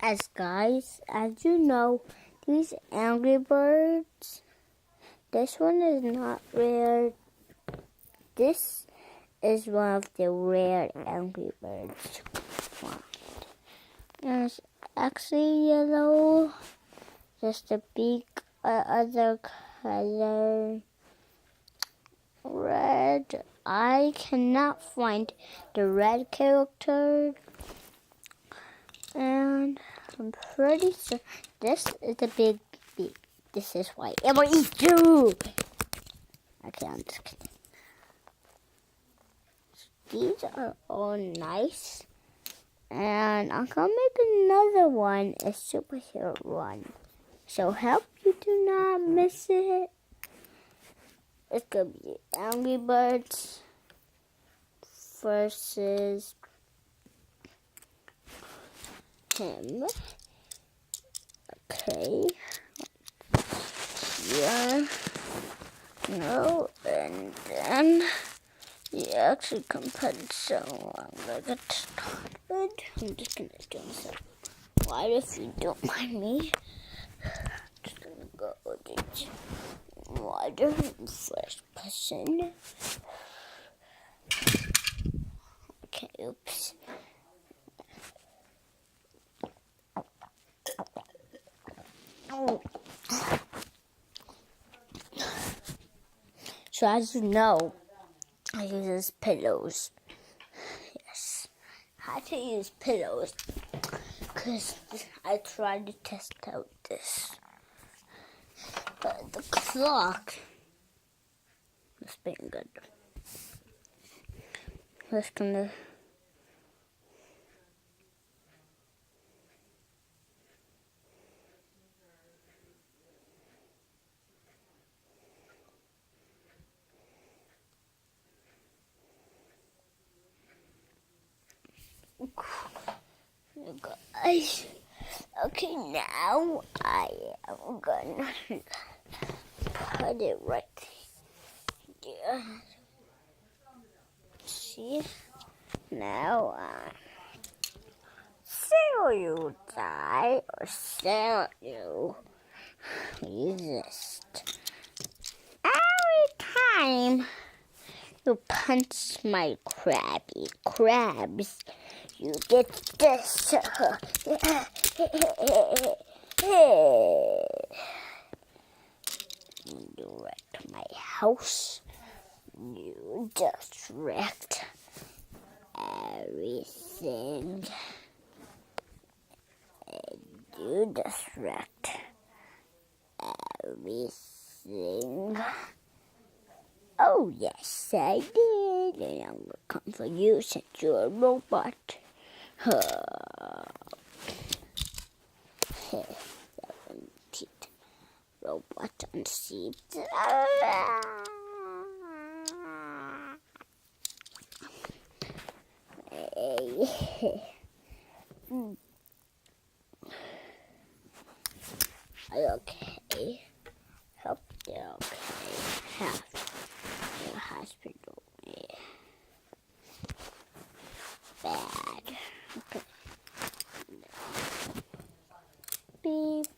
As you know, these Angry Birds, this one is not rare. This is one of the rare Angry Birds. It's actually yellow, just a big other color. Red. I cannot find the red character. And I'm pretty sure this is a big. This is white. It will eat you! Okay, I'm just kidding. These are all nice. And I'm gonna make another one, a superhero one. So help you do not miss it. It's gonna be Angry Birds versus him. Okay. Yeah. No, and then you actually compete, so I'm gonna get started. I'm just gonna do some wide if you don't mind me. Just gonna go to wider first person. Okay, oops. Oh. So as you know, I use pillows. Yes, I had to use pillows because I tried to test out this. But the clock is being good. Just gonna guys. Okay, now I am gonna put it right here. See? Now, shall you die or shall you resist? Every time you punch my crabs, you get this. You wrecked my house. You just wrecked everything. You just wrecked everything. Oh, yes, I did. And I'm gonna come for you since you're a robot. Robot on seat. Okay. Hope they're okay. Have the hospital. Bad. Okay. Beep.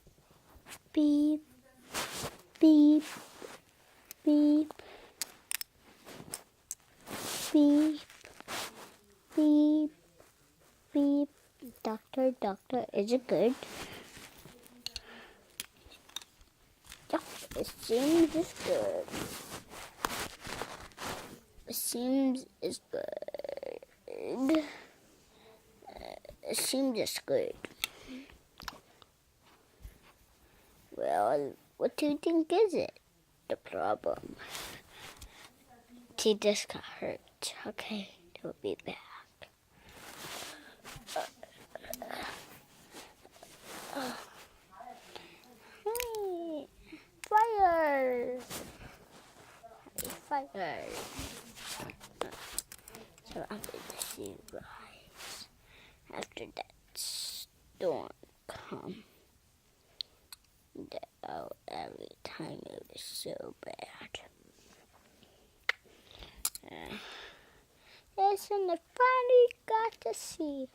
Beep. Beep. Beep. Beep. Beep. Beep. Doctor, is it good? Yep, it seems it's good. It seems it's good. It seems it's good. Well, what do you think is it? The problem? She just got hurt. Okay, we'll be back. Hey, fire! Fire! So after the sea rise, after that storm come, every time it was so bad. Yes, and I finally got to see.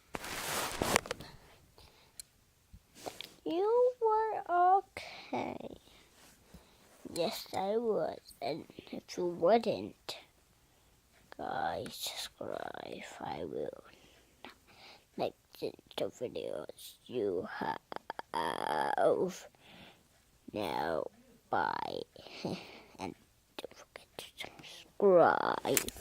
Yes, I would. And if you wouldn't, guys, subscribe. I will like the videos you have now. Bye. And don't forget to subscribe.